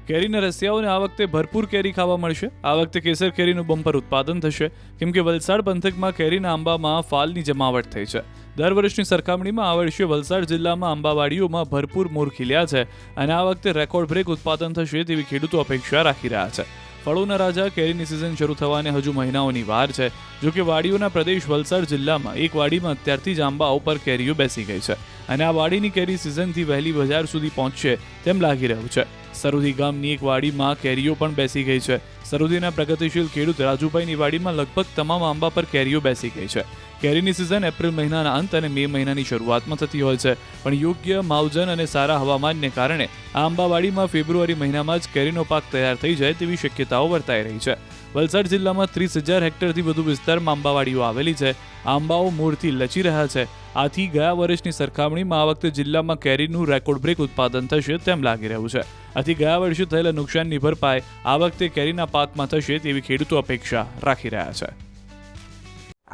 કેરીના રસિયાઓને આ વખતે ભરપૂર કેરી ખાવા મળશે। આ વખતે કેસર કેરીનું બમ્પર ઉત્પાદન થશે કેમ કે વલસાડ પંથકમાં કેરીના આંબામાં ફાલની જમાવટ થઈ છે। દર વર્ષની સરખામણીમાં આ વર્ષે વલસાડ જિલ્લામાં આંબાવાડીઓમાં ભરપૂર મોર ખીલ્યા છે અને આ વખતે રેકોર્ડ બ્રેક ઉત્પાદન થશે તેવી ખેડૂતો અપેક્ષા રાખી રહ્યા છે। ફળોના રાજા કેરીની સિઝન શરૂ થવાને હજુ મહિનાઓની વાર છે। જો કે વાડીઓના પ્રદેશ વલસાડ જિલ્લામાં એક વાડીમાં અત્યારથી જ આંબા ઉપર કેરીઓ બેસી ગઈ છે અને આ વાડીની કેરી સિઝનથી વહેલી બજાર સુધી પહોંચશે તેમ લાગી રહ્યું છે। સરોદી ગામની એક વાડીમાં કેરીઓ પણ બેસી ગઈ છે। સરોદીના પ્રગતિશીલ ખેડૂત રાજુભાઈની વાડીમાં લગભગ તમામ આંબા પર કેરીઓ બેસી ગઈ છે। કેરીની સિઝન એપ્રિલ મહિનાના અંત અને મે મહિનાની શરૂઆતમાં થતી હોય છે પણ યોગ્ય માવજન અને સારા હવામાનને કારણે આ આંબાવાડીમાં ફેબ્રુઆરી મહિનામાં જ કેરીનો પાક તૈયાર થઈ જાય તેવી શક્યતાઓ વર્તાઈ રહી છે। વલસાડ જિલ્લામાં 30,000 હેક્ટરથી વધુ વિસ્તારમાં આંબાવાડીઓ આવેલી છે। આંબાઓ મૂળથી લચી રહ્યા છે। આથી ગયા વર્ષની સરખામણીમાં આ વખતે જિલ્લામાં કેરીનું રેકોર્ડ બ્રેક ઉત્પાદન થશે તેમ લાગી રહ્યું છે। આથી ગયા વર્ષે થયેલા નુકસાનની ભરપાઈ આ વખતે કેરીના પાકમાં થશે તેવી ખેડૂતો અપેક્ષા રાખી રહ્યા છે।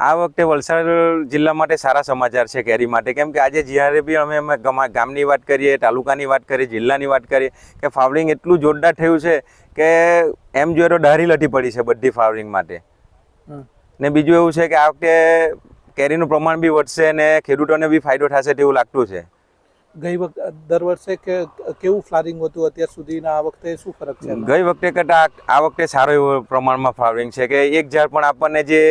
આ વખતે વલસાડ જિલ્લા માટે સારા સમાચાર છે કેરી માટે, કેમ કે આજે જ્યારે બી અમે ગામની વાત કરીએ, તાલુકાની વાત કરીએ, જિલ્લાની વાત કરીએ કે ફ્લાવરિંગ એટલું જોરદાર થયું છે કે એમ જોઈએ તો ડારી લટી પડી છે બધી ફ્લાવરિંગ માટે। ને બીજું એવું છે કે આ વખતે કેરીનું પ્રમાણ બી વધશે અને ખેડૂતોને બી ફાયદો થશે તેવું લાગતું છે। ગઈ વખતે દર વર્ષે કેવું ફ્લાવરિંગ હતું અત્યાર સુધીના, આ વખતે શું ફરક છે? ગઈ વખતે કરતાં આ વખતે સારો એવો પ્રમાણમાં ફ્લાવરિંગ છે કે એક ઝાડ પણ આપણને જે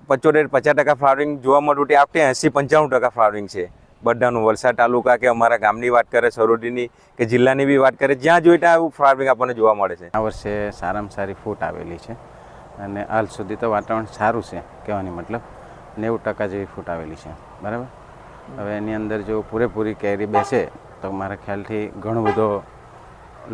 75-50% ફ્લાવરિંગ જોવા મળતું તે આ વખતે 80-95% ફ્લાવરિંગ છે બધાનું। વલસાડ તાલુકા કે અમારા ગામની વાત કરે, સરોદીની કે જિલ્લાની બી વાત કરે, જ્યાં જોઈએ ત્યાં એવું ફ્લાવરિંગ આપણને જોવા મળે છે। આ વર્ષે સારામાં સારી ફૂટ આવેલી છે અને હાલ સુધી તો વાતાવરણ સારું છે, કહેવાની મતલબ 90% જેવી ફૂટ આવેલી છે, બરાબર। હવે એની અંદર જો પૂરેપૂરી કેરી બેસે તો મારા ખ્યાલથી ઘણો બધો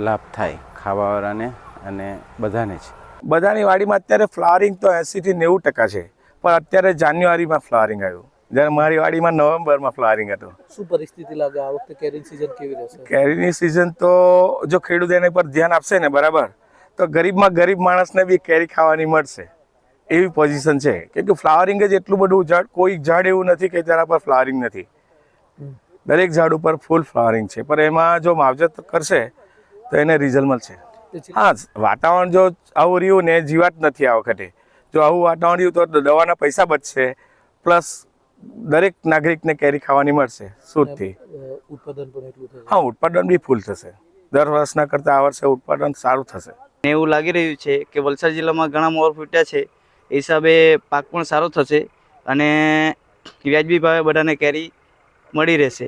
લાભ થાય ખાવાવાળાને અને બધાને જ। બધાની વાડીમાં અત્યારે ફ્લાવરિંગ તો 80-90% છે, પણ અત્યારે જાન્યુઆરીમાં ફ્લાવરિંગ આવ્યું, જ્યારે મારી વાડીમાં નવેમ્બરમાં ફ્લાવરિંગ હતું। શું પરિસ્થિતિ લાગે આ વખતે કેરીની સિઝન કેવી રહેશે? કેરીની સિઝન તો જો ખેડૂત એના પર ધ્યાન આપશે ને બરાબર, તો ગરીબમાં ગરીબ માણસને બી કેરી ખાવાની મળશે એવી પોઝિશન છે। કેમ કે ફ્લાવરિંગ જ એટલું બધું ઝાડ, કોઈ ઝાડ એવું નથી કે તેના પર ફ્લાવરિંગ નથી, દરેક ઝાડ ઉપર ફૂલ ફ્લાવરિંગ છે। પણ એમાં જો માવજત કરશે તો એને રિઝલ્ટ મળશે। હા, વાતાવરણ જો આવું રહ્યું ને, જીવાત નથી આ વખતે, જો આવું વાતાવરણ રહ્યું તો દવાના પૈસા બચશે, પ્લસ દરેક નાગરિકને કેરી ખાવાની મળશે શુદ્ધથી। ઉત્પાદન પણ એટલું થશે? હા, ઉત્પાદન બી ફૂલ થશે, દર વર્ષના કરતાં આ વર્ષે ઉત્પાદન સારું થશે। એવું લાગી રહ્યું છે કે વલસાડ જિલ્લામાં ઘણા મોર ફૂટ્યા છે, એ હિસાબે પાક પણ સારો થશે અને વ્યાજબી ભાવે બધાને કેરી મળી રહેશે।